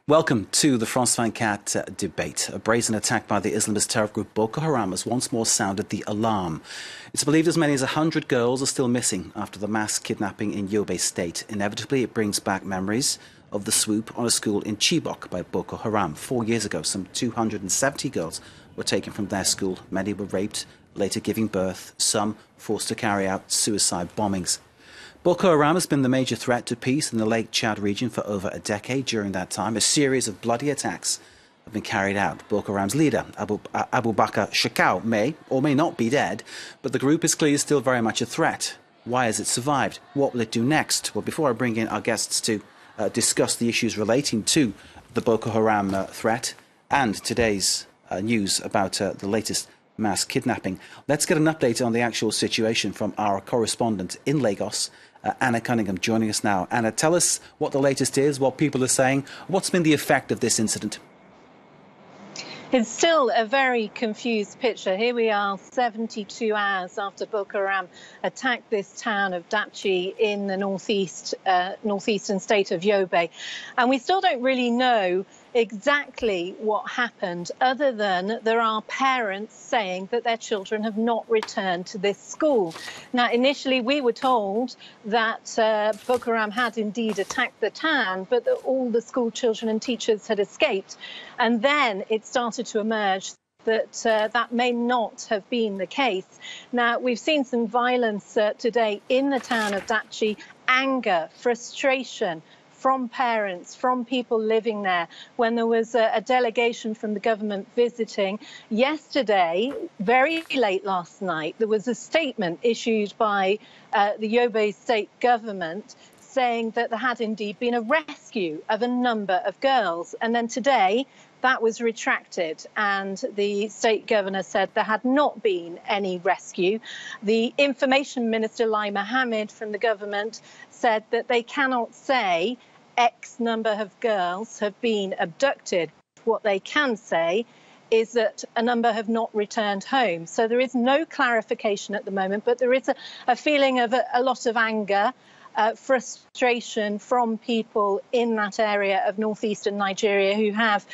Welcome to the France 24 debate. A brazen attack by the Islamist terror group Boko Haram has once more sounded the alarm. It's believed as many as 100 girls are still missing after the mass kidnapping in Yobe state. Inevitably, it brings back memories of the swoop on a school in Chibok by Boko Haram. 4 years ago, some 270 girls were taken from their school. Many were raped, later giving birth, some forced to carry out suicide bombings. Boko Haram has been the major threat to peace in the Lake Chad region for over a decade. During that time, a series of bloody attacks have been carried out. Boko Haram's leader, Abu Bakr Shekau, may or may not be dead, but the group is clearly still very much a threat. Why has it survived? What will it do next? Well, before I bring in our guests to discuss the issues relating to the Boko Haram threat and today's news about the latest mass kidnapping, let's get an update on the actual situation from our correspondent in Lagos, Anna Cunningham, joining us now. Anna, tell us what the latest is, what people are saying. What's been the effect of this incident? It's still a very confused picture. Here we are 72 hours after Boko Haram attacked this town of Dapchi in the northeastern state of Yobe. And we still don't really know exactly what happened, other than there are parents saying that their children have not returned to this school. Now, initially, we were told that Boko Haram had indeed attacked the town, but that all the school children and teachers had escaped. And then it started to emerge that that may not have been the case. Now, we've seen some violence today in the town of Dapchi, anger, frustration from parents, from people living there, when there was a delegation from the government visiting. Yesterday, very late last night, there was a statement issued by the Yobe state government saying that there had indeed been a rescue of a number of girls. And then today, that was retracted, and the state governor said there had not been any rescue. The information minister, Lai Mohammed, from the government said that they cannot say X number of girls have been abducted. What they can say is that a number have not returned home. So there is no clarification at the moment, but there is a feeling of a lot of anger, frustration from people in that area of northeastern Nigeria who have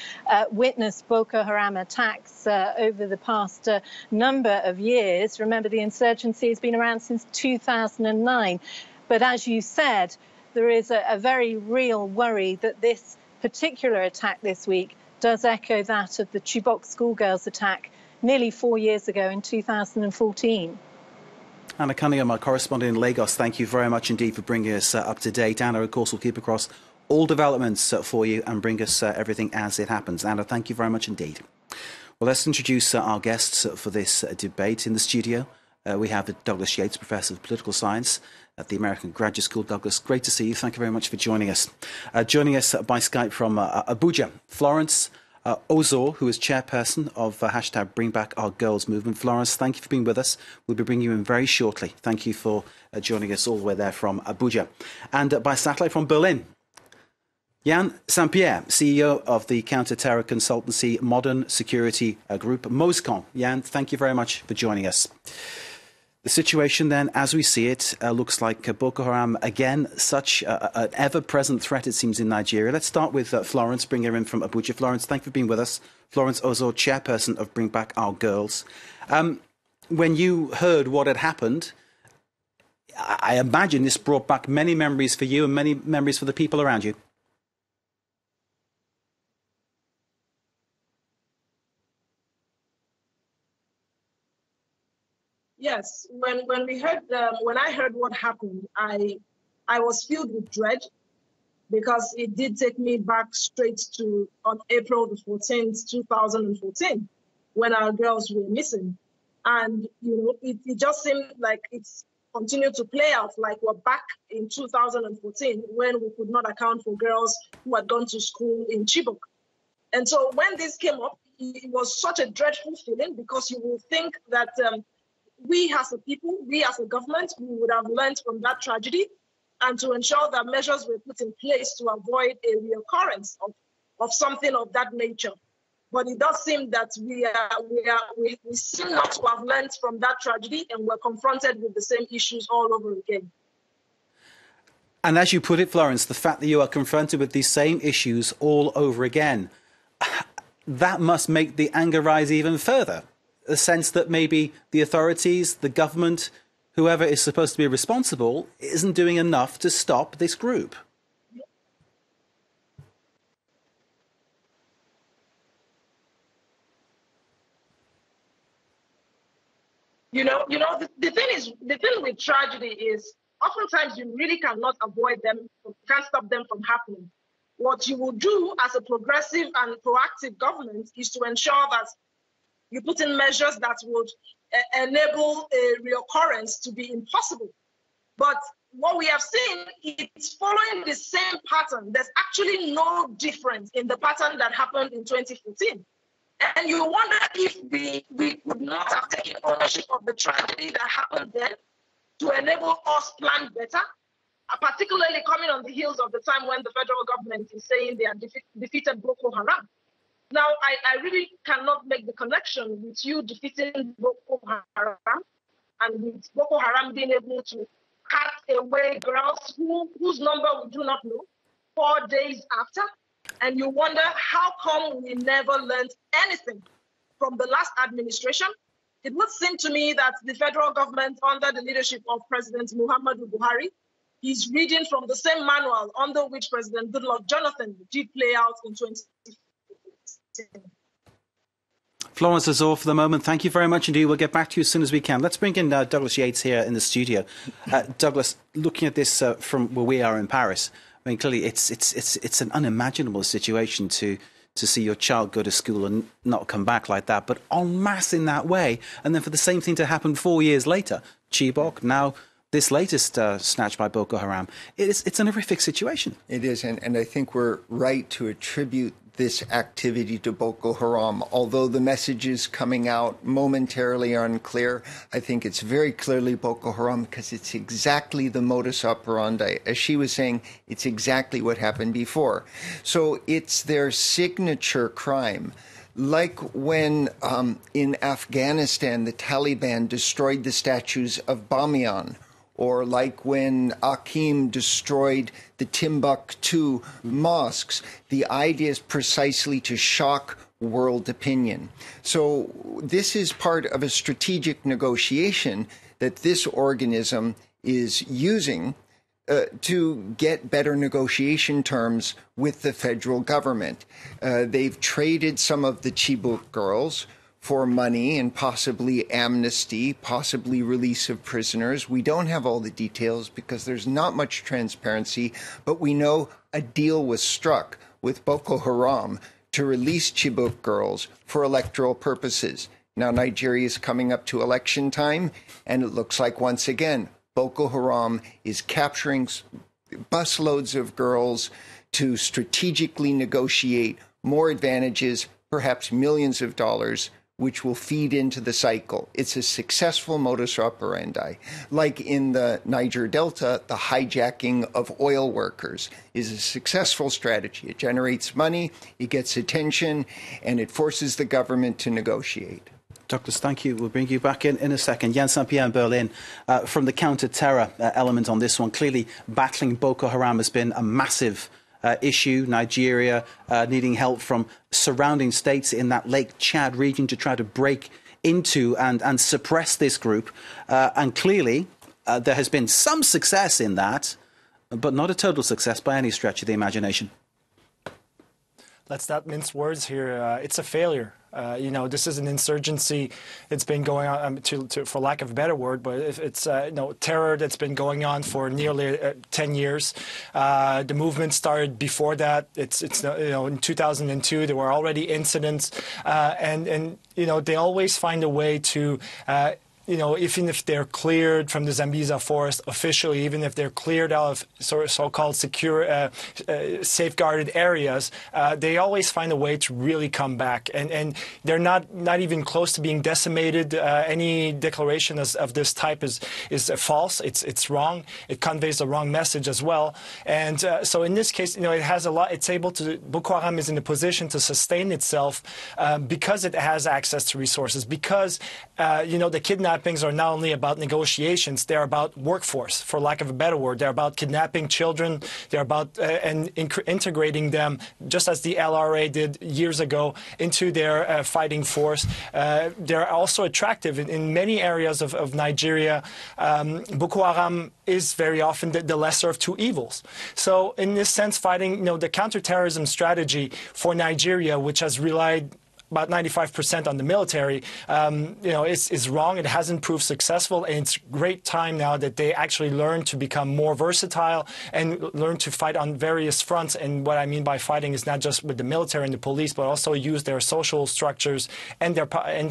witnessed Boko Haram attacks over the past number of years. Remember, the insurgency has been around since 2009. But as you said, there is a very real worry that this particular attack this week does echo that of the Chibok schoolgirls attack nearly 4 years ago in 2014. Anna Cunningham, our correspondent in Lagos, thank you very much indeed for bringing us up to date. Anna, of course, will keep across all developments for you and bring us everything as it happens. Anna, thank you very much indeed. Well, let's introduce our guests for this debate. In the studio, we have Douglas Yates, Professor of Political Science at the American Graduate School. Douglas, great to see you. Thank you very much for joining us. Joining us by Skype from Abuja, Florence Ozo, who is chairperson of hashtag Bring Back Our Girls movement. Florence, thank you for being with us. We'll be bringing you in very shortly. Thank you for joining us all the way there from Abuja. And by satellite from Berlin, Jan Saint-Pierre, CEO of the counter-terror consultancy Modern Security Group, MOSCON. Jan, thank you very much for joining us. The situation then, as we see it, looks like Boko Haram, again, such an ever-present threat, it seems, in Nigeria. Let's start with Florence, bring her in from Abuja. Florence, thank you for being with us. Florence Ozo, chairperson of Bring Back Our Girls. When you heard what had happened, I imagine this brought back many memories for you and many memories for the people around you. Yes, when I heard what happened, I was filled with dread, because it did take me back straight to on April the 14th, 2014, when our girls were missing. And it just seemed like it's continued to play out, like we're back in 2014 when we could not account for girls who had gone to school in Chibok. And so when this came up, it was such a dreadful feeling, because you will think that we as a people, we as a government, we would have learned from that tragedy, and to ensure that measures were put in place to avoid a reoccurrence of something of that nature. But it does seem that we seem not to have learned from that tragedy, and we're confronted with the same issues all over again. And as you put it, Florence, the fact that you are confronted with these same issues all over again, that must make the anger rise even further. The sense that maybe the authorities, the government, whoever is supposed to be responsible, isn't doing enough to stop this group. The thing with tragedy is oftentimes you really cannot avoid them, you can't stop them from happening. What you will do as a progressive and proactive government is to ensure that you put in measures that would enable a reoccurrence to be impossible. But what we have seen, it's following the same pattern. There's actually no difference in the pattern that happened in 2014. And you wonder if we could not have taken ownership of the tragedy that happened then to enable us plan better, particularly coming on the heels of the time when the federal government is saying they have defeated Boko Haram. Now, I really cannot make the connection with you defeating Boko Haram and with Boko Haram being able to cut away girls whose number we do not know 4 days after. And you wonder how come we never learned anything from the last administration. It would seem to me that the federal government, under the leadership of President Muhammadu Buhari, is reading from the same manual under which President Goodluck Jonathan did play out in 2016. Florence Azor, for the moment, thank you very much indeed. We'll get back to you as soon as we can. Let's bring in Douglas Yates here in the studio. Douglas, looking at this from where we are in Paris, I mean, clearly it's an unimaginable situation to see your child go to school and not come back like that, but en masse in that way. And then for the same thing to happen 4 years later, Chibok, now this latest snatch by Boko Haram. It's an horrific situation. It is, and I think we're right to attribute this activity to Boko Haram. Although the messages coming out momentarily are unclear, I think it's very clearly Boko Haram because it's exactly the modus operandi. As she was saying, it's exactly what happened before. So it's their signature crime. Like when in Afghanistan the Taliban destroyed the statues of Bamiyan, or like when Akim destroyed the Timbuktu mosques. The idea is precisely to shock world opinion. So this is part of a strategic negotiation that this organism is using to get better negotiation terms with the federal government. They've traded some of the Chibok girls for money and possibly amnesty, possibly release of prisoners. We don't have all the details because there's not much transparency, but we know a deal was struck with Boko Haram to release Chibok girls for electoral purposes. Now Nigeria is coming up to election time, and it looks like once again Boko Haram is capturing busloads of girls to strategically negotiate more advantages, perhaps millions of dollars, which will feed into the cycle. It's a successful modus operandi. Like in the Niger Delta, the hijacking of oil workers is a successful strategy. It generates money, it gets attention, and it forces the government to negotiate. Douglas, thank you. We'll bring you back in a second. Jan St-Pierre in Berlin, from the counter-terror element on this one, clearly battling Boko Haram has been a massive issue. Nigeria needing help from surrounding states in that Lake Chad region to try to break into and suppress this group. And clearly there has been some success in that, but not a total success by any stretch of the imagination. Let's not mince words here. It's a failure. This is an insurgency that's been going on, for lack of a better word, but it's terror that's been going on for nearly 10 years. The movement started before that. It's in 2002 there were already incidents, and they always find a way to. Even if they're cleared from the Zambiza forest officially, even if they're cleared out of so-called secure, safeguarded areas, they always find a way to really come back. And they're not even close to being decimated. Any declaration of this type is false. It's wrong. It conveys the wrong message as well. And so in this case, it has a lot. It's able to. Boko Haram is in a position to sustain itself because it has access to resources. Because the kidnapping kidnappings are not only about negotiations, they're about workforce, for lack of a better word. They're about kidnapping children. They're about integrating them, just as the LRA did years ago, into their fighting force. They're also attractive in many areas of Nigeria. Boko Haram is very often the lesser of two evils. So in this sense, fighting, the counterterrorism strategy for Nigeria, which has relied about 95% on the military, is wrong. It hasn't proved successful, and it's great time now that they actually learn to become more versatile and learn to fight on various fronts. And what I mean by fighting is not just with the military and the police, but also use their social structures and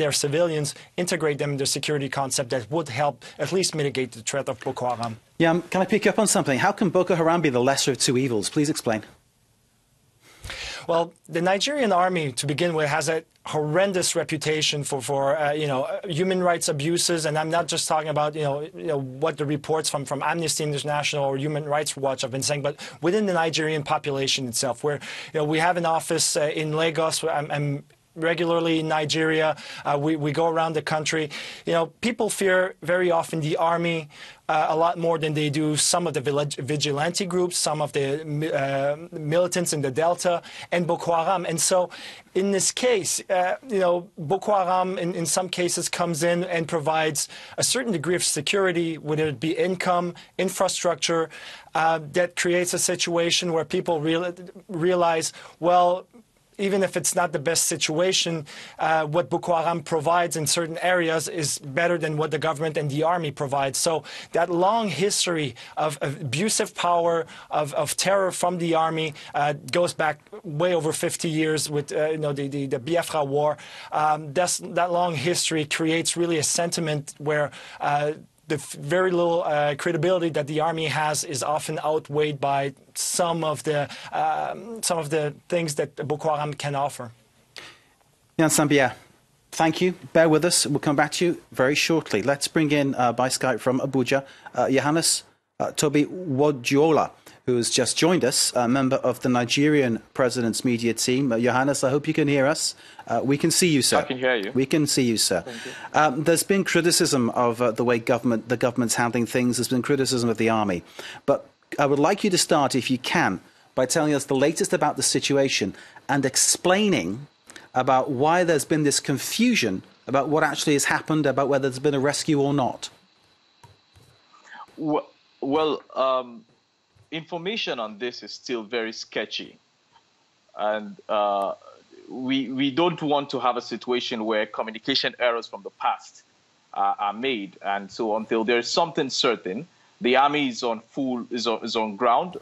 their civilians, integrate them in the security concept that would help at least mitigate the threat of Boko Haram. Yeah, can I pick you up on something? How can Boko Haram be the lesser of two evils? Please explain. Well, the Nigerian army, to begin with, has a horrendous reputation for human rights abuses, and I'm not just talking about what the reports from Amnesty International or Human Rights Watch have been saying, but within the Nigerian population itself, where we have an office in Lagos. I'm regularly in Nigeria. We go around the country. People fear very often the army a lot more than they do some of the vigilante groups, some of the militants in the Delta, and Boko Haram. And so in this case, Boko Haram in some cases comes in and provides a certain degree of security, whether it be income, infrastructure, that creates a situation where people realize, well, even if it's not the best situation, what Boko Haram provides in certain areas is better than what the government and the army provides. So that long history of abusive power, of terror from the army goes back way over 50 years with the Biafra War. That long history creates really a sentiment where the very little credibility that the army has is often outweighed by some of the things that Boko Haram can offer. Jan Sambia, thank you. Bear with us. We'll come back to you very shortly. Let's bring in by Skype from Abuja, Johannes Toby Wodjola, who has just joined us, a member of the Nigerian president's media team. Johannes, I hope you can hear us. We can see you, sir. I can hear you. We can see you, sir. Thank you. There's been criticism of the way the government's handling things. There's been criticism of the army. But I would like you to start, if you can, by telling us the latest about the situation and explaining about why there's been this confusion about what actually has happened, about whether there's been a rescue or not. Well, information on this is still very sketchy, and we don't want to have a situation where communication errors from the past are made. And so until there's something certain, the army is on ground.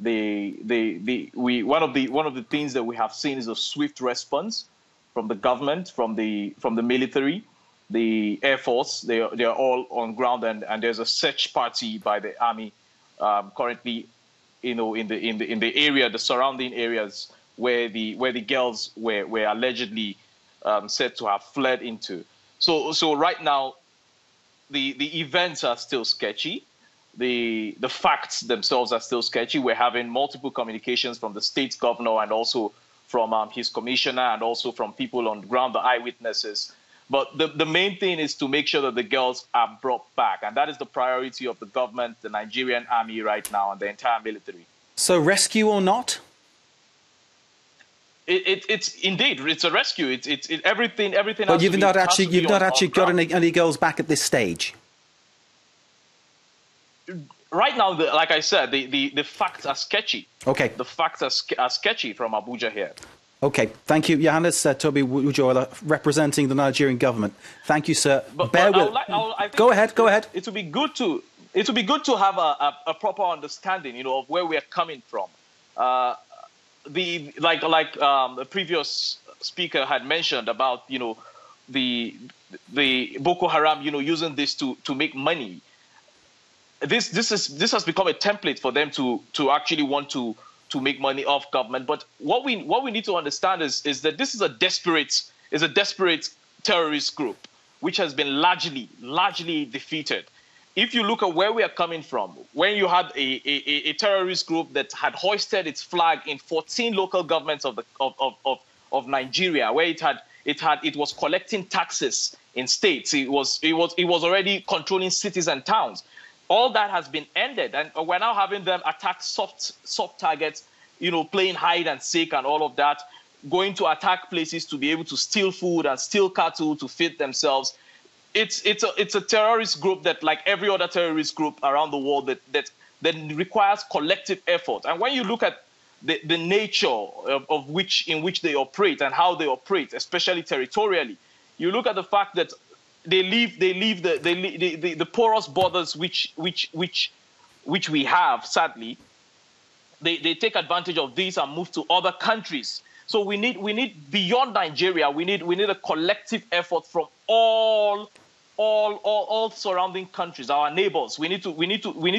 One of the things that we have seen is a swift response from the government, from the military, the Air Force. They are all on ground, and there's a search party by the army currently, in the area, the surrounding areas where the girls were allegedly said to have fled into. So right now, the events are still sketchy. The facts themselves are still sketchy. We're having multiple communications from the state governor and also from his commissioner and also from people on the ground, the eyewitnesses. But the main thing is to make sure that the girls are brought back. And that is the priority of the government, the Nigerian army right now, and the entire military. So rescue or not? It's indeed, it's a rescue. It's everything. But you've not actually got any girls back at this stage. Right now, like I said, the facts are sketchy. Okay. The facts are sketchy from Abuja here. Okay, thank you, Johannes Toby Wujola, representing the Nigerian government. Thank you, sir. Go ahead. It would be good to have a proper understanding, of where we are coming from. The previous speaker had mentioned about, the Boko Haram, using this to make money. This has become a template for them to actually want to make money off government. But what we need to understand is that this is a desperate terrorist group which has been largely defeated. If you look at where we are coming from, when you had a terrorist group that had hoisted its flag in 14 local governments of Nigeria, where it was collecting taxes in states. It was already controlling cities and towns. All that has been ended, and we're now having them attack soft targets, playing hide and seek and all of that, going to attack places to be able to steal food and steal cattle to feed themselves. It's a terrorist group that, like every other terrorist group around the world, that requires collective effort. And when you look at the nature in which they operate and how they operate, especially territorially, you look at the fact that they leave the porous borders which we have, sadly. They take advantage of these and move to other countries. So we need beyond Nigeria, we need a collective effort from all surrounding countries, our neighbors. We need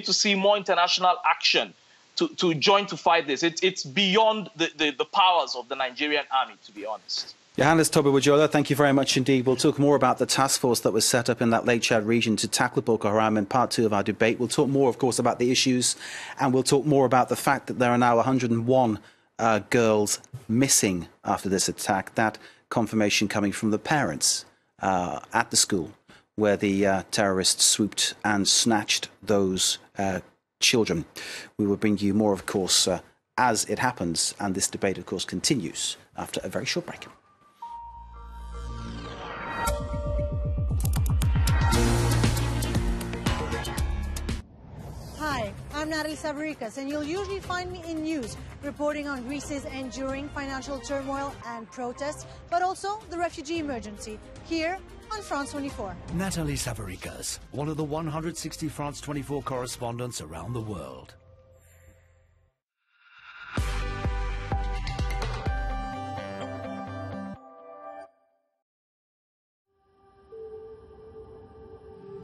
to see more international action to join to fight this. It's beyond the powers of the Nigerian army, to be honest. Johannes Toby-Wajola, thank you very much indeed. We'll talk more about the task force that was set up in that Lake Chad region to tackle Boko Haram in part 2 of our debate. We'll talk more, of course, about the issues, and we'll talk more about the fact that there are now 101 girls missing after this attack. That confirmation coming from the parents at the school where the terrorists swooped and snatched those children. We will bring you more, of course, as it happens, and this debate, of course, continues after a very short break. Hi, I'm Natalie Savarikas, and you'll usually find me in news reporting on Greece's enduring financial turmoil and protests, but also the refugee emergency here on France 24. Natalie Savarikas, one of the 160 France 24 correspondents around the world.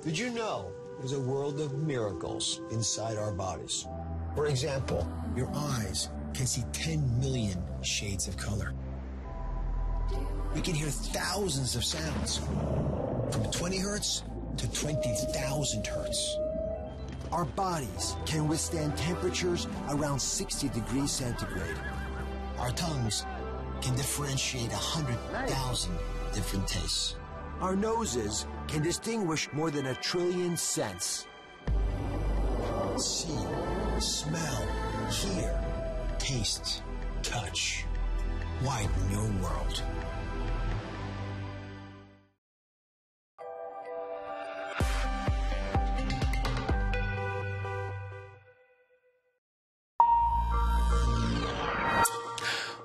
Did you know there's a world of miracles inside our bodies? For example, your eyes can see 10 million shades of color. We can hear thousands of sounds, from 20 hertz to 20,000 hertz. Our bodies can withstand temperatures around 60 degrees centigrade. Our tongues can differentiate 100,000 different tastes. Our noses can distinguish more than 1 trillion scents. See, smell, hear, taste, touch. Widen your world.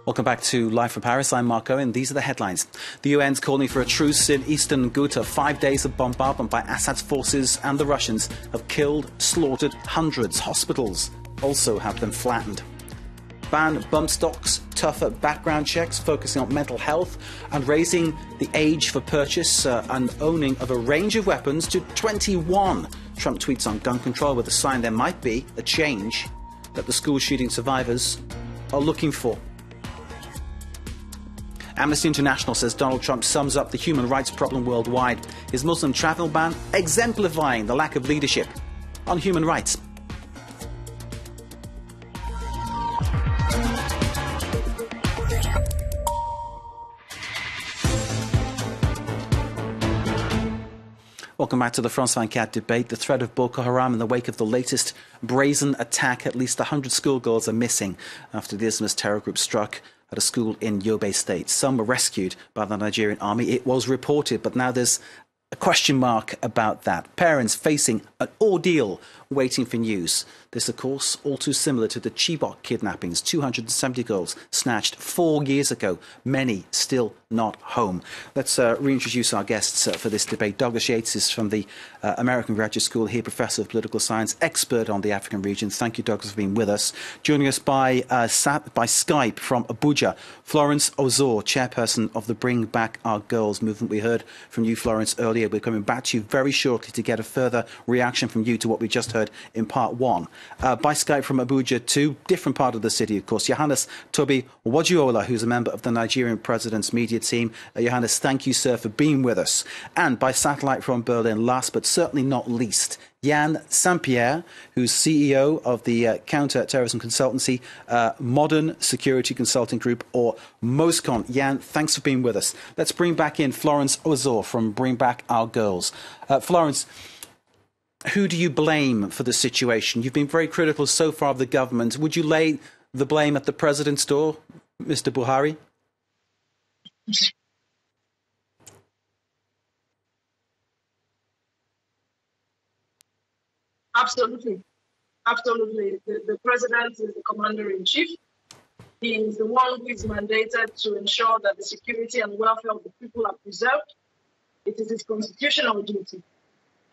Welcome back to Live from Paris. I'm Mark Owen. These are the headlines. The UN's calling for a truce in eastern Ghouta. 5 days of bombardment by Assad's forces and the Russians have killed, slaughtered hundreds. Hospitals also have been flattened. Ban bump stocks, tougher background checks, focusing on mental health and raising the age for purchase and owning of a range of weapons to 21. Trump tweets on gun control with a sign there might be a change that the school shooting survivors are looking for. Amnesty International says Donald Trump sums up the human rights problem worldwide. His Muslim travel ban exemplifying the lack of leadership on human rights. Welcome back to the France 24 debate. The threat of Boko Haram in the wake of the latest brazen attack. At least 100 schoolgirls are missing after the Islamist terror group struck at a school in Yobe State. Some were rescued by the Nigerian army. It was reported, but now there's a question mark about that. Parents facing an ordeal waiting for news. This, of course, all too similar to the Chibok kidnappings. 270 girls snatched 4 years ago, many still not home. Let's reintroduce our guests for this debate. Douglas Yates is from the American Graduate School here, Professor of Political Science, expert on the African region. Thank you, Douglas, for being with us. Joining us by Skype from Abuja, Florence Ozor, Chairperson of the Bring Back Our Girls movement. We heard from you, Florence, earlier. We're coming back to you very shortly to get a further reaction from you to what we just heard in part one. By Skype from Abuja to different part of the city, of course, Johannes Toby-Wajola, who's a member of the Nigerian president's media team. Johannes, thank you, sir, for being with us. And by satellite from Berlin, last but certainly not least, Jan Saint-Pierre, who's CEO of the counter-terrorism consultancy Modern Security Consulting Group, or MOSCON. Jan, thanks for being with us. Let's bring back in Florence Ozor from Bring Back Our Girls. Florence, who do you blame for the situation? You've been very critical so far of the government. Would you lay the blame at the president's door, Mr. Buhari? Absolutely. Absolutely. The president is the commander-in-chief. He is the one who is mandated to ensure that the security and welfare of the people are preserved. It is his constitutional duty.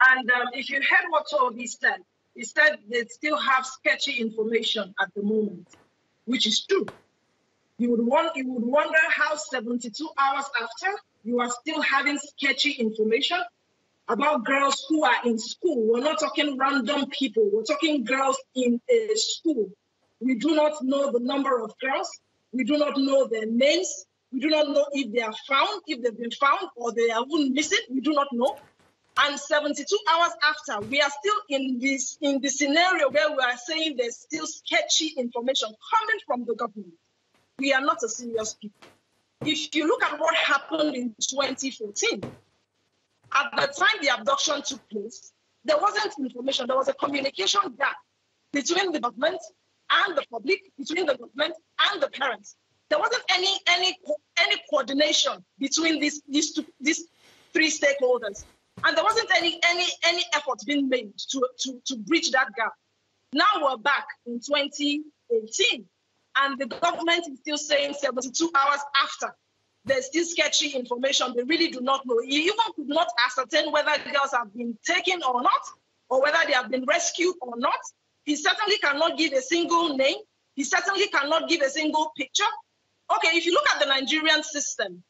And if you heard what Yobe said, he said they still have sketchy information at the moment, which is true. You would wonder how 72 hours after, you are still having sketchy information about girls who are in school. We're not talking random people. We're talking girls in a school. We do not know the number of girls. We do not know their names. We do not know if they are found, if they've been found, or they are even missing. We do not know. And 72 hours after, we are still in the scenario where we are saying there's still sketchy information coming from the government. We are not a serious people. If you look at what happened in 2014, at the time the abduction took place, there wasn't information. There was a communication gap between the government and the public, between the government and the parents. There wasn't any coordination between these three stakeholders, and there wasn't any effort being made to bridge that gap. Now we're back in 2018, and the government is still saying 72 hours after. There's still sketchy information. They really do not know. He even could not ascertain whether girls have been taken or not, or whether they have been rescued or not. He certainly cannot give a single name. He certainly cannot give a single picture. Okay, if you look at the Nigerian system,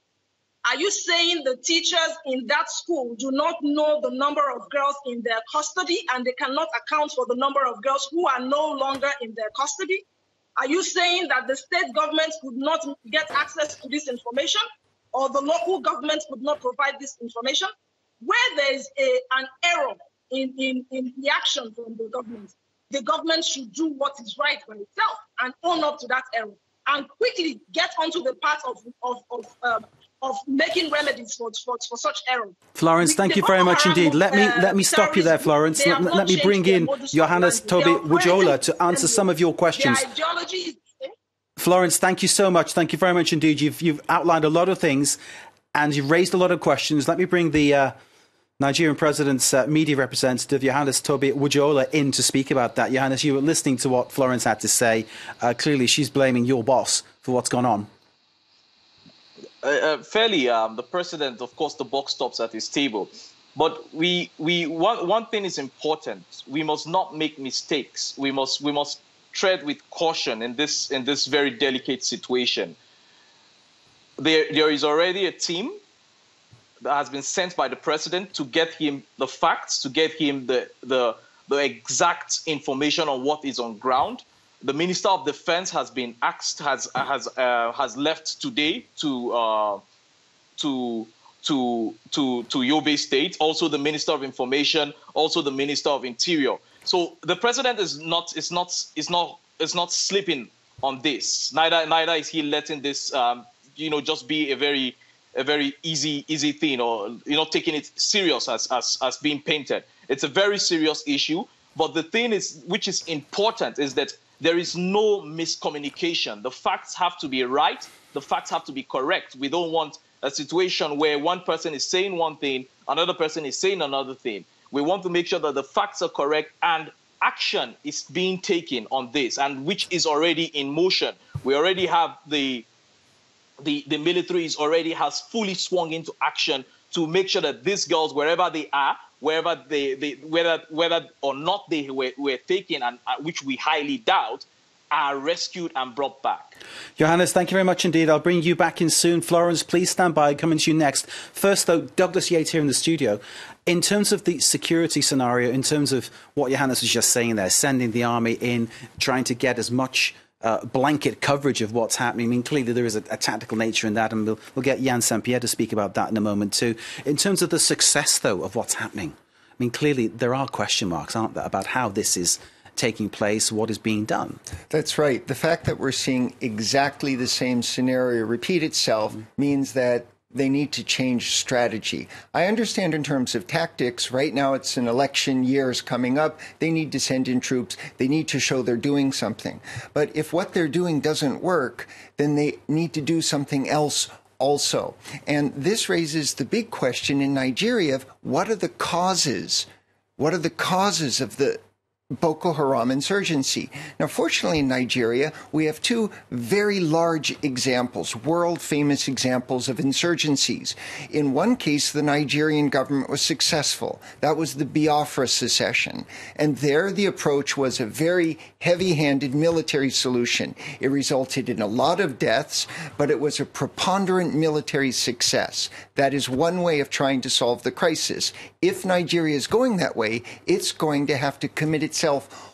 are you saying the teachers in that school do not know the number of girls in their custody and they cannot account for the number of girls who are no longer in their custody? Are you saying that the state government could not get access to this information, or the local government could not provide this information? Where there is an error in the action from the government should do what is right by itself and own up to that error and quickly get onto the path of making remedies for such error. Florence, thank you very much indeed. Let me stop you there, Florence. Let me bring in Johannes Toby Wujola to answer some of your questions. Florence, thank you so much. Thank you very much indeed. You've outlined a lot of things and you've raised a lot of questions. Let me bring the Nigerian president's media representative, Johannes Toby Wujola, in to speak about that. Johannes, you were listening to what Florence had to say. Clearly, she's blaming your boss for what's gone on. Fairly, the president, of course, the buck stops at his table. But one thing is important. We must not make mistakes. We must tread with caution in this very delicate situation. There is already a team that has been sent by the president to get him the facts, to get him the exact information on what is on ground. The Minister of Defense has been asked, has left today to Yobe State. Also, the Minister of Information, also the Minister of Interior. So the president is not sleeping on this. Neither is he letting this just be a very easy thing, or taking it serious as being painted. It's a very serious issue. But the thing is, which is important, is that there is no miscommunication. The facts have to be right. The facts have to be correct. We don't want a situation where one person is saying one thing, another person is saying another thing. We want to make sure that the facts are correct and action is being taken on this, and which is already in motion. We already have the military has fully swung into action to make sure that these girls, wherever they are, whether or not they were taken, and which we highly doubt, are rescued and brought back. Johannes, thank you very much indeed. I'll bring you back in soon. Florence, please stand by. Coming to you next. First, though, Douglas Yates here in the studio. In terms of the security scenario, in terms of what Johannes was just saying there, sending the army in, trying to get as much blanket coverage of what's happening. I mean, clearly there is a tactical nature in that, and we'll get Jan Saint-Pierre to speak about that in a moment too. In terms of the success, though, of what's happening, mean, clearly there are question marks, aren't there, about how this is taking place, what is being done. That's right. The fact that we're seeing exactly the same scenario repeat itself means that they need to change strategy. I understand in terms of tactics, right now it's an election years coming up. They need to send in troops. They need to show they're doing something. But if what they're doing doesn't work, then they need to do something else also. And this raises the big question in Nigeria of what are the causes? What are the causes of the Boko Haram insurgency? Now, fortunately, in Nigeria, we have two very large examples, world-famous examples of insurgencies. In one case, the Nigerian government was successful. That was the Biafra secession. And there, the approach was a very heavy-handed military solution. It resulted in a lot of deaths, but it was a preponderant military success. That is one way of trying to solve the crisis. If Nigeria is going that way, it's going to have to commit itself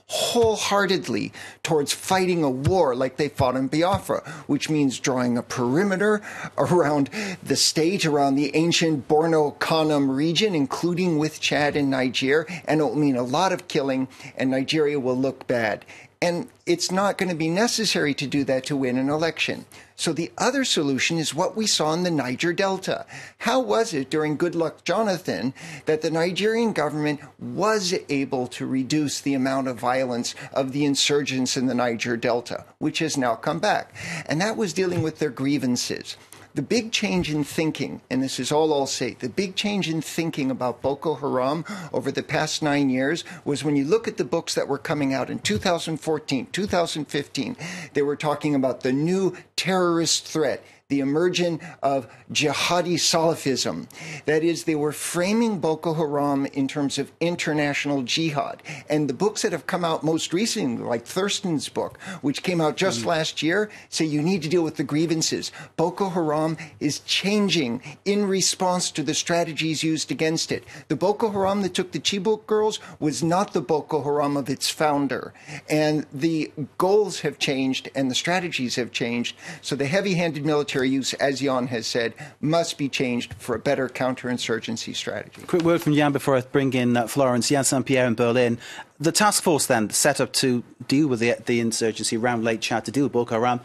wholeheartedly towards fighting a war like they fought in Biafra, which means drawing a perimeter around the state, around the ancient Borno-Kanam region, including with Chad and Niger, and it will mean a lot of killing, and Nigeria will look bad. And it's not going to be necessary to do that to win an election. So the other solution is what we saw in the Niger Delta. How was it during Goodluck Jonathan that the Nigerian government was able to reduce the amount of violence of the insurgents in the Niger Delta, which has now come back? And that was dealing with their grievances. The big change in thinking, and this is all I'll say, the big change in thinking about Boko Haram over the past 9 years was when you look at the books that were coming out in 2014, 2015, they were talking about the new terrorist threat, the emergence of jihadi Salafism. That is, they were framing Boko Haram in terms of international jihad. And the books that have come out most recently, like Thurston's book, which came out just last year, say you need to deal with the grievances. Boko Haram is changing in response to the strategies used against it. The Boko Haram that took the Chibok girls was not the Boko Haram of its founder. And the goals have changed and the strategies have changed. So the heavy-handed military use, as Jan has said, must be changed for a better counterinsurgency strategy. Quick word from Jan before I bring in Florence. Jan St. Pierre in Berlin. The task force then set up to deal with the insurgency around Lake Chad, to deal with Boko Haram.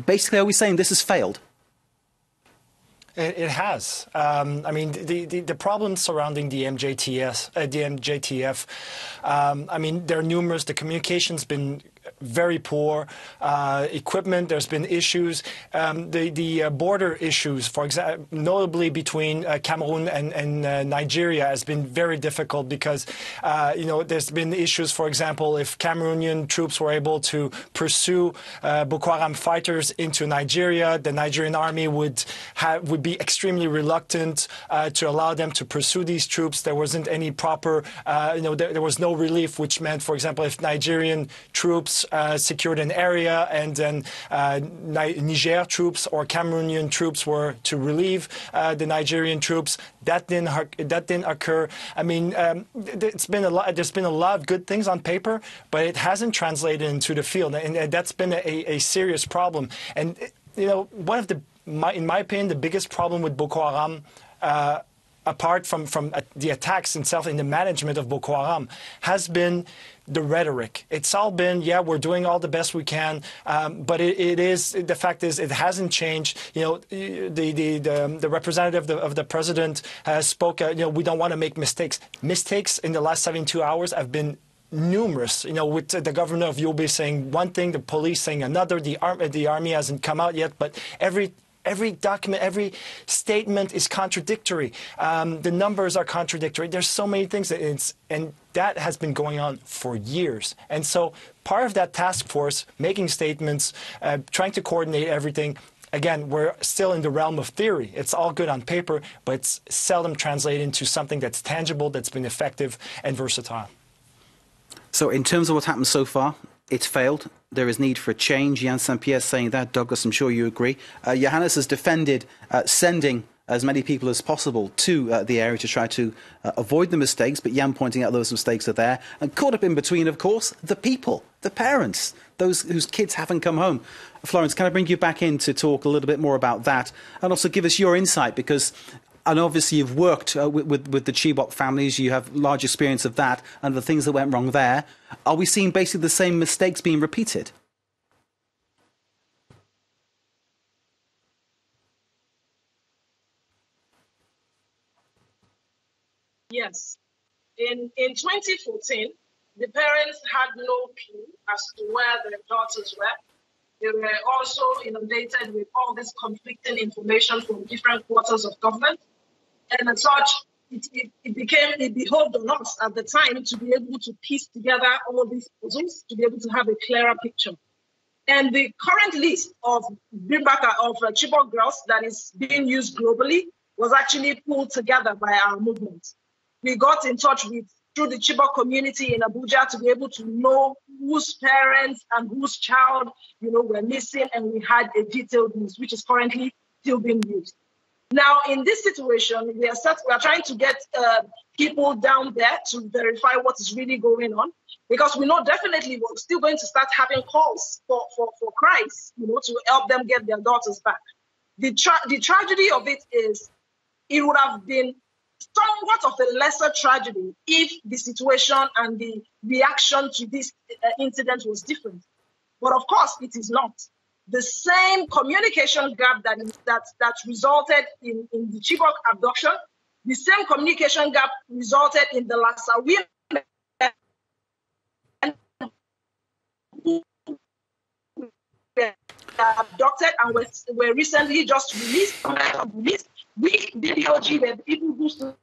Basically, are we saying this has failed? It has. I mean, the problems surrounding the MJTF, I mean, they're numerous. The communication's been very poor. Equipment, there's been issues. The border issues, for example, notably between Cameroon and Nigeria, has been very difficult because, you know, there's been issues, for example, if Cameroonian troops were able to pursue Boko Haram fighters into Nigeria, the Nigerian army would be extremely reluctant to allow them to pursue these troops. There wasn't any proper, you know, there was no relief, which meant, for example, if Nigerian troops secured an area and then Niger troops or Cameroonian troops were to relieve the Nigerian troops, that didn't occur. I mean, there's been a lot of good things on paper, but it hasn't translated into the field, and that's been a serious problem. And you know, one of in my opinion, the biggest problem with Boko Haram, apart from the attacks itself and the management of Boko Haram, has been the rhetoric. It's all been, yeah, we're doing all the best we can, but the fact is, it hasn't changed. You know, the representative of the president has spoke. You know, we don't want to make mistakes. Mistakes in the last 72 hours have been numerous, you know, with the governor of Yobe saying one thing, the police saying another, the army hasn't come out yet, but every document, every statement is contradictory. The numbers are contradictory. There's so many things, and that has been going on for years. And so part of that task force, making statements, trying to coordinate everything, again, we're still in the realm of theory. It's all good on paper, but it's seldom translated into something that's tangible, that's been effective and versatile. So in terms of what's happened so far, it's failed. There is need for a change. Jan St. Pierre saying that. Douglas, I'm sure you agree. Johannes has defended sending as many people as possible to the area to try to avoid the mistakes, but Jan pointing out those mistakes are there. And caught up in between, of course, the people, the parents, those whose kids haven't come home. Florence, can I bring you back in to talk a little bit more about that and also give us your insight? Because And obviously you've worked with the Chibok families. You have large experience of that and the things that went wrong there. Are we seeing basically the same mistakes being repeated? Yes. In 2014, the parents had no clue as to where their daughters were. They were also inundated with all this conflicting information from different quarters of government. And as such, it behoved on us at the time to be able to piece together all these puzzles, to be able to have a clearer picture. And the current list of Chibok girls that is being used globally was actually pulled together by our movement. We got in touch through the Chibok community in Abuja to be able to know whose parents and whose child, were missing, and we had a detailed list, which is currently still being used. Now, in this situation, we are trying to get people down there to verify what is really going on, because we know definitely we're still going to start having calls for cries, to help them get their daughters back. The tragedy of it is it would have been somewhat of a lesser tragedy if the situation and the reaction to this incident was different. But of course, it is not. The same communication gap that resulted in the Chibok abduction, the same communication gap resulted in the Lassa women who were abducted and were recently just released. We, the DOG, were the people who stood.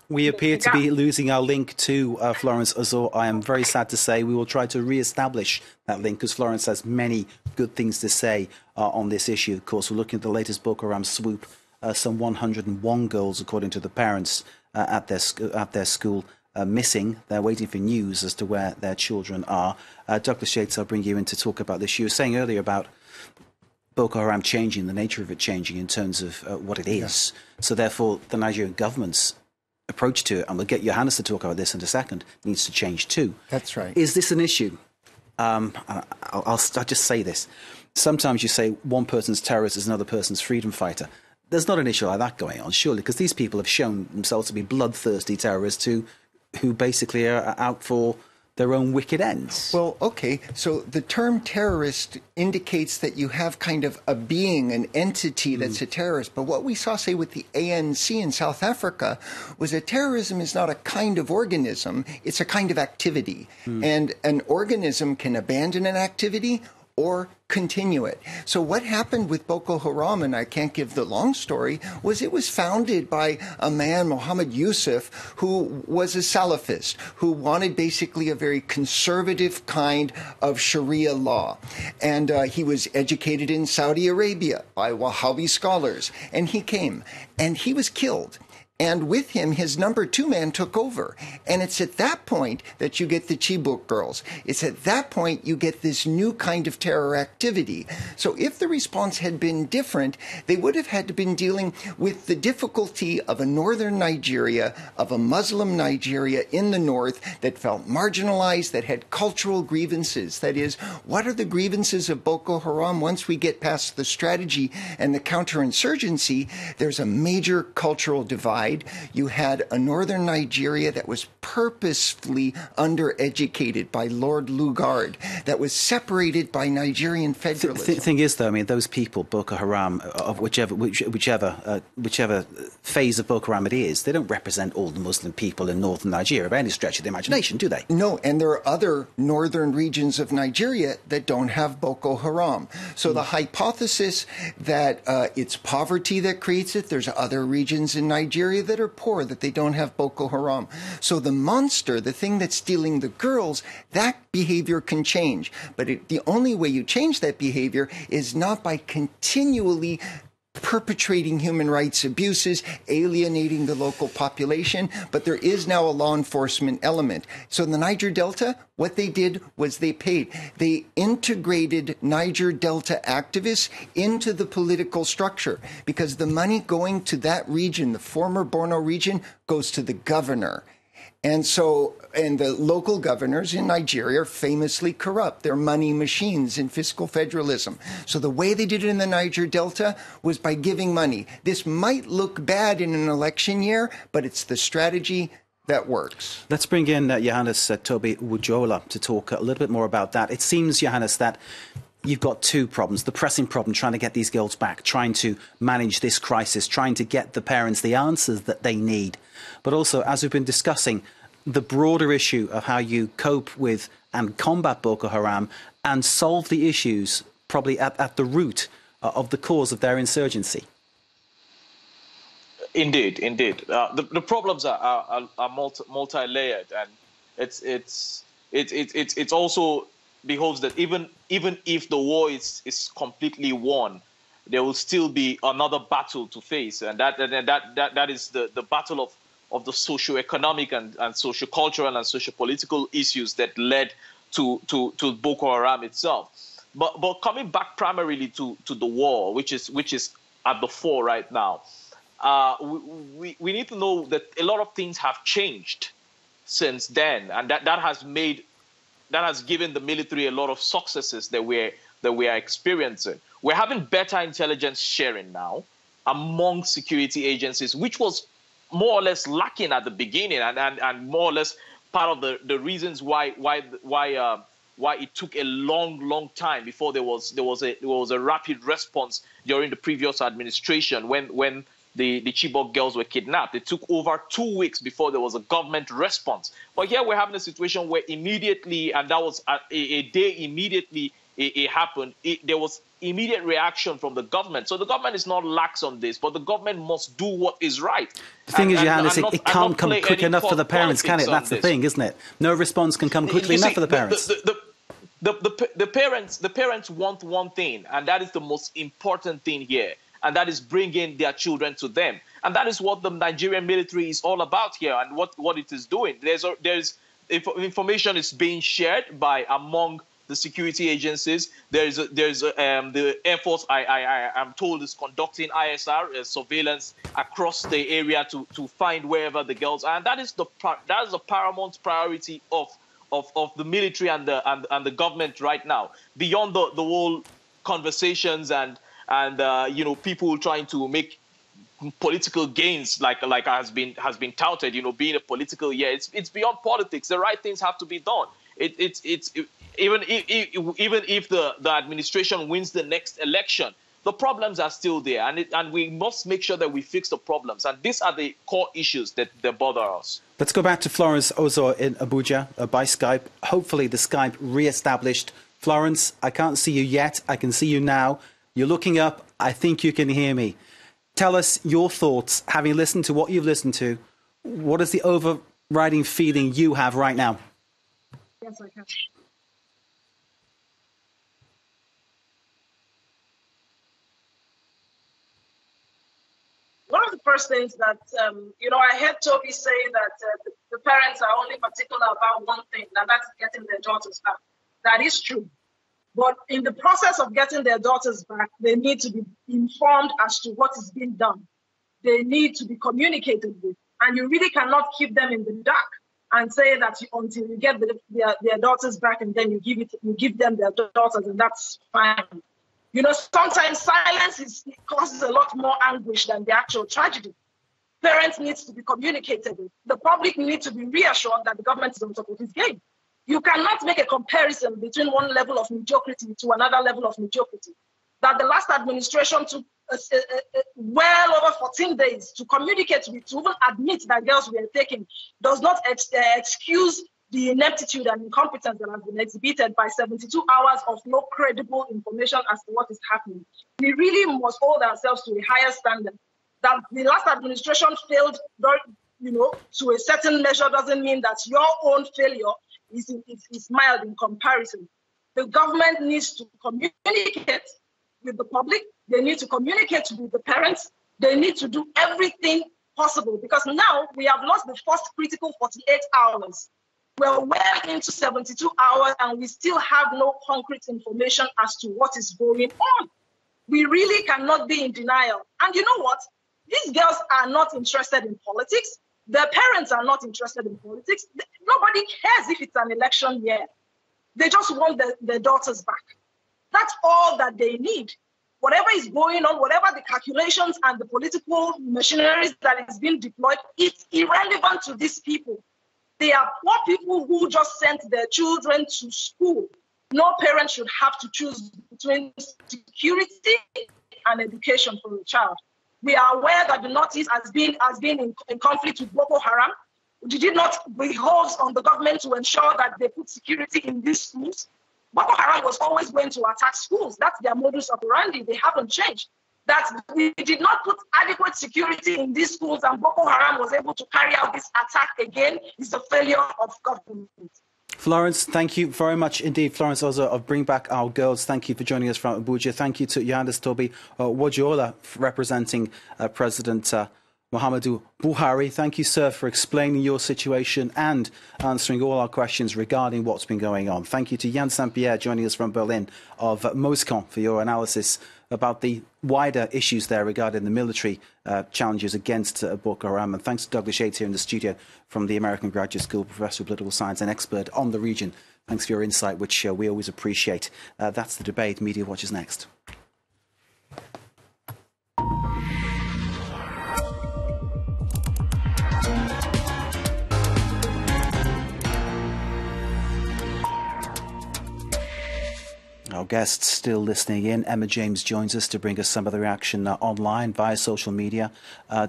We appear to be losing our link to Florence Azor. I am very sad to say. We will try to re-establish that link because Florence has many good things to say on this issue. Of course, we're looking at the latest Boko Haram swoop. Some 101 girls, according to the parents at their school, missing. They're waiting for news as to where their children are. Dr. Shades, I'll bring you in to talk about this. You were saying earlier about Boko Haram changing, the nature of it changing in terms of what it is. Yeah. So therefore, the Nigerian government's approach to it, and we'll get Johannes to talk about this in a second, needs to change too. That's right. Is this an issue? I'll just say this. Sometimes you say one person's terrorist is another person's freedom fighter. There's not an issue like that going on, surely, because these people have shown themselves to be bloodthirsty terrorists who basically are out for their own wicked ends. Well, okay, so the term terrorist indicates that you have kind of a being, an entity that's a terrorist. But what we saw, say, with the ANC in South Africa was that terrorism is not a kind of organism, it's a kind of activity. And an organism can abandon an activity or continue it. So what happened with Boko Haram, and I can't give the long story, was it was founded by a man, Mohammed Yusuf, who was a Salafist, who wanted basically a very conservative kind of Sharia law. And he was educated in Saudi Arabia by Wahhabi scholars. And he came, and he was killed. And with him, his number two man took over. And it's at that point that you get the Chibok girls. It's at that point you get this new kind of terror activity. So if the response had been different, they would have had to been dealing with the difficulty of a northern Nigeria, of a Muslim Nigeria in the north that felt marginalized, that had cultural grievances. That is, what are the grievances of Boko Haram? Once we get past the strategy and the counterinsurgency, there's a major cultural divide. You had a northern Nigeria that was purposefully undereducated by Lord Lugard, that was separated by Nigerian federalism. The thing is, though, I mean, those people, Boko Haram, of whichever phase of Boko Haram it is, they don't represent all the Muslim people in northern Nigeria by any stretch of the imagination, do they? No, and there are other northern regions of Nigeria that don't have Boko Haram. So the hypothesis that it's poverty that creates it, there's other regions in Nigeria that are poor, that they don't have Boko Haram. So the monster, the thing that's stealing the girls, that behavior can change. But the only way you change that behavior is not by continually perpetrating human rights abuses, alienating the local population, but there is now a law enforcement element. So in the Niger Delta, what they did was they paid. They integrated Niger Delta activists into the political structure because the money going to that region, the former Borno region, goes to the governor. And the local governors in Nigeria are famously corrupt. They're money machines in fiscal federalism. So the way they did it in the Niger Delta was by giving money. This might look bad in an election year, but it's the strategy that works. Let's bring in Johannes Toby Wujola to talk a little bit more about that. It seems, Johannes, that you've got two problems. The pressing problem, trying to get these girls back, trying to manage this crisis, trying to get the parents the answers that they need. But also, as we've been discussing, the broader issue of how you cope with and combat Boko Haram and solve the issues probably at the root of the cause of their insurgency. Indeed. The problems are multi-layered, and it's also behoves that even if the war is completely won, there will still be another battle to face, and that is the battle of the socio-economic and socio-cultural and socio-political issues that led to Boko Haram itself. But coming back primarily to the war, which is at the fore right now, we need to know that a lot of things have changed since then, and that has given the military a lot of successes that we are experiencing. We're having better intelligence sharing now among security agencies, which was more or less lacking at the beginning, and more or less part of the reasons why it took a long time before there was a rapid response during the previous administration when the Chibok girls were kidnapped. It took over 2 weeks before there was a government response. But here we're having a situation where immediately, and that was a day immediately it happened, there was immediate reaction from the government. So the government is not lax on this, but the government must do what is right. The thing is, Johannes, it can't come quick enough for the parents, can it? That's the thing, isn't it? No response can come quickly enough for the parents. The parents want one thing, and that is the most important thing here, and that is bringing their children to them. And that is what the Nigerian military is all about here, and what it is doing. There's information is being shared by among the security agencies. There's the Air Force, I'm told, is conducting ISR surveillance across the area to find wherever the girls are. And that is the paramount priority of the military and the government right now. Beyond the whole conversations and people trying to make political gains like has been touted, being a political year. It's beyond politics. The right things have to be done. Even if the administration wins the next election, the problems are still there, and we must make sure that we fix the problems. And these are the core issues that bother us. Let's go back to Florence Ozo in Abuja by Skype. Hopefully the Skype re-established. Florence, I can't see you yet. I can see you now. You're looking up. I think you can hear me. Tell us your thoughts, having listened to what you've listened to. What is the overriding feeling you have right now? Yes, I can. One of the first things that, I heard Toby say that the parents are only particular about one thing, and that's getting their daughters back. That is true. But in the process of getting their daughters back, they need to be informed as to what is being done. They need to be communicated with. And you really cannot keep them in the dark and say that until you get their daughters back, and then you give them their daughters, and that's fine. Sometimes silence causes a lot more anguish than the actual tragedy. Parents need to be communicated with. The public need to be reassured that the government is on top of this game. You cannot make a comparison between one level of mediocrity to another level of mediocrity. That the last administration took well over 14 days to communicate with, to even admit that girls were taken, does not excuse the ineptitude and incompetence that has been exhibited by 72 hours of no credible information as to what is happening. We really must hold ourselves to a higher standard. That the last administration failed, to a certain measure doesn't mean that your own failure is mild in comparison. The government needs to communicate with the public. They need to communicate with the parents. They need to do everything possible, because now we have lost the first critical 48 hours. We're well into 72 hours and we still have no concrete information as to what is going on. We really cannot be in denial. And you know what? These girls are not interested in politics. The parents are not interested in politics. Nobody cares if it's an election year. They just want their daughters back. That's all that they need. Whatever is going on, whatever the calculations and the political machinery that is being deployed, it's irrelevant to these people. They are poor people who just sent their children to school. No parent should have to choose between security and education for a child. We are aware that the Northeast has been in conflict with Boko Haram. Did it not behoove on the government to ensure that they put security in these schools? Boko Haram was always going to attack schools. That's their modus operandi. They haven't changed. That we did not put adequate security in these schools and Boko Haram was able to carry out this attack again is a failure of government. Florence, thank you very much indeed. Florence Ozo of Bring Back Our Girls, thank you for joining us from Abuja. Thank you to Yohannes Toby Wajiola representing President Muhammadu Buhari. Thank you, sir, for explaining your situation and answering all our questions regarding what's been going on. Thank you to Jan Saint-Pierre joining us from Berlin of Moscon for your analysis about the wider issues there regarding the military challenges against Boko Haram. And thanks to Douglas Shades here in the studio from the American Graduate School, Professor of Political Science and expert on the region. Thanks for your insight, which we always appreciate. That's the debate. Media Watch is next. Our guests still listening in. Emma James joins us to bring us some of the reaction online via social media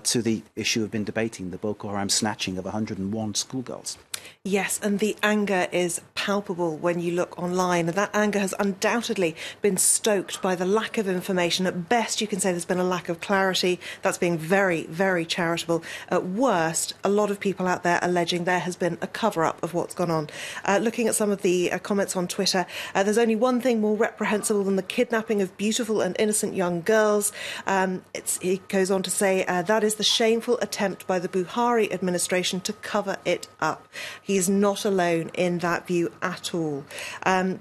to the issue we've been debating, the Boko Haram snatching of 101 schoolgirls. Yes, and the anger is palpable when you look online, and that anger has undoubtedly been stoked by the lack of information. At best, you can say there's been a lack of clarity. That's being very, very charitable. At worst, a lot of people out there alleging there has been a cover-up of what's gone on. Looking at some of the comments on Twitter, there's only one thing more reprehensible than the kidnapping of beautiful and innocent young girls. It goes on to say, that is the shameful attempt by the Buhari administration to cover it up. He is not alone in that view at all.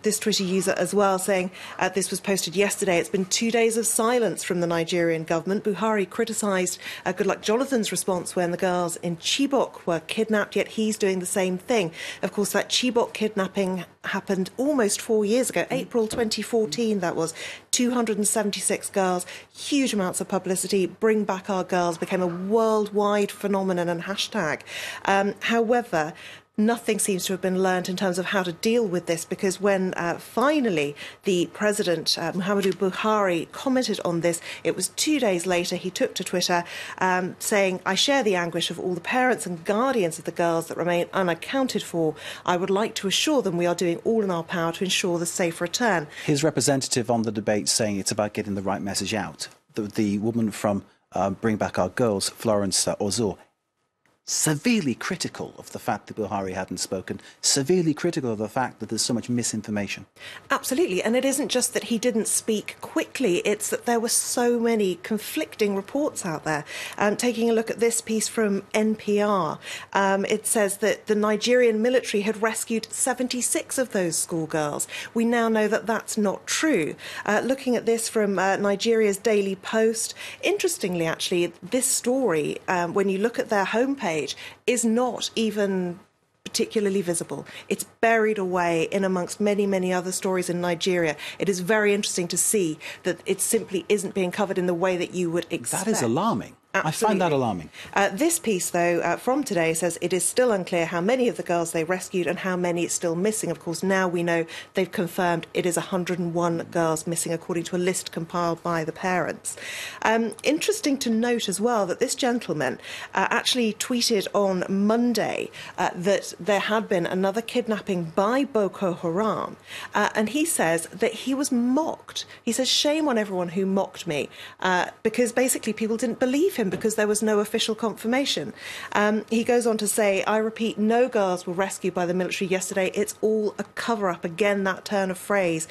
This Twitter user as well saying, this was posted yesterday, it's been 2 days of silence from the Nigerian government. Buhari criticised Goodluck Jonathan's response when the girls in Chibok were kidnapped, yet he's doing the same thing. Of course, that Chibok kidnapping happened almost 4 years ago, April 2014 that was. 276 girls, huge amounts of publicity. Bring Back Our Girls became a worldwide phenomenon and hashtag. However, nothing seems to have been learned in terms of how to deal with this, because when finally the president, Muhammadu Buhari, commented on this, it was 2 days later he took to Twitter saying, I share the anguish of all the parents and guardians of the girls that remain unaccounted for. I would like to assure them we are doing all in our power to ensure the safe return. His representative on the debate saying it's about getting the right message out. The woman from Bring Back Our Girls, Florence Ozo, severely critical of the fact that Buhari hadn't spoken, severely critical of the fact that there's so much misinformation. Absolutely, and it isn't just that he didn't speak quickly, it's that there were so many conflicting reports out there. Taking a look at this piece from NPR, it says that the Nigerian military had rescued 76 of those schoolgirls. We now know that that's not true. Looking at this from Nigeria's Daily Post, interestingly actually, this story, when you look at their homepage, is not even particularly visible. It's buried away in amongst many, many other stories in Nigeria. It is very interesting to see that it simply isn't being covered in the way that you would expect. That is alarming. Absolutely. I find that alarming. This piece, though, from today says it is still unclear how many of the girls they rescued and how many is still missing. Of course, now we know they've confirmed it is 101 girls missing, according to a list compiled by the parents. Interesting to note as well that this gentleman actually tweeted on Monday that there had been another kidnapping by Boko Haram, and he says that he was mocked. He says, shame on everyone who mocked me, because basically people didn't believe him because there was no official confirmation. He goes on to say, I repeat, no girls were rescued by the military yesterday. It's all a cover-up. Again, that turn of phrase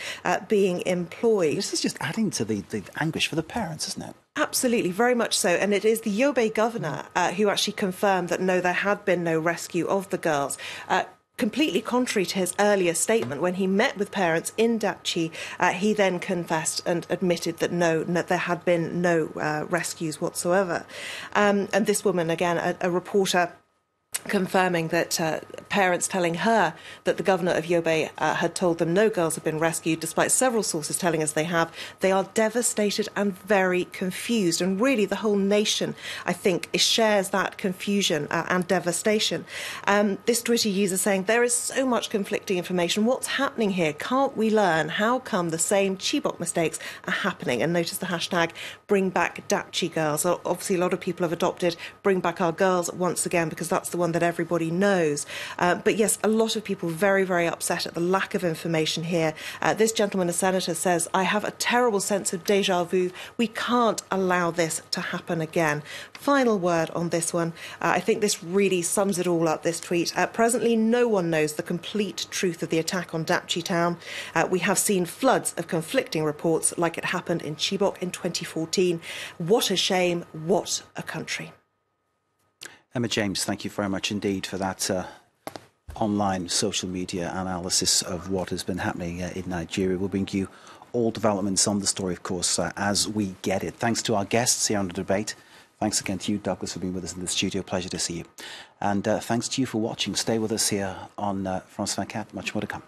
being employed. This is just adding to the anguish for the parents, isn't it? Absolutely, very much so. And it is the Yobe governor who actually confirmed that no, there had been no rescue of the girls. Completely contrary to his earlier statement, when he met with parents in Dapchi, he then confessed and admitted that no, there had been no rescues whatsoever. And this woman, again, a reporter confirming that parents telling her that the governor of Yobe had told them no girls have been rescued, despite several sources telling us they have. They are devastated and very confused. And really, the whole nation, I think, shares that confusion and devastation. This Twitter user saying, there is so much conflicting information. What's happening here? Can't we learn? How come the same Chibok mistakes are happening? And notice the hashtag bring back Dapchi girls. Obviously, a lot of people have adopted bring back our girls once again, because that's the one that everybody knows. But yes, a lot of people very, very upset at the lack of information here. This gentleman, a senator, says, I have a terrible sense of deja vu. We can't allow this to happen again. Final word on this one. I think this really sums it all up, this tweet. Presently, no one knows the complete truth of the attack on Dapchi town. We have seen floods of conflicting reports like it happened in Chibok in 2014. What a shame. What a country. Emma James, thank you very much indeed for that online social media analysis of what has been happening in Nigeria. We'll bring you all developments on the story, of course, as we get it. Thanks to our guests here on The Debate. Thanks again to you, Douglas, for being with us in the studio. Pleasure to see you. And thanks to you for watching. Stay with us here on France 24. Much more to come.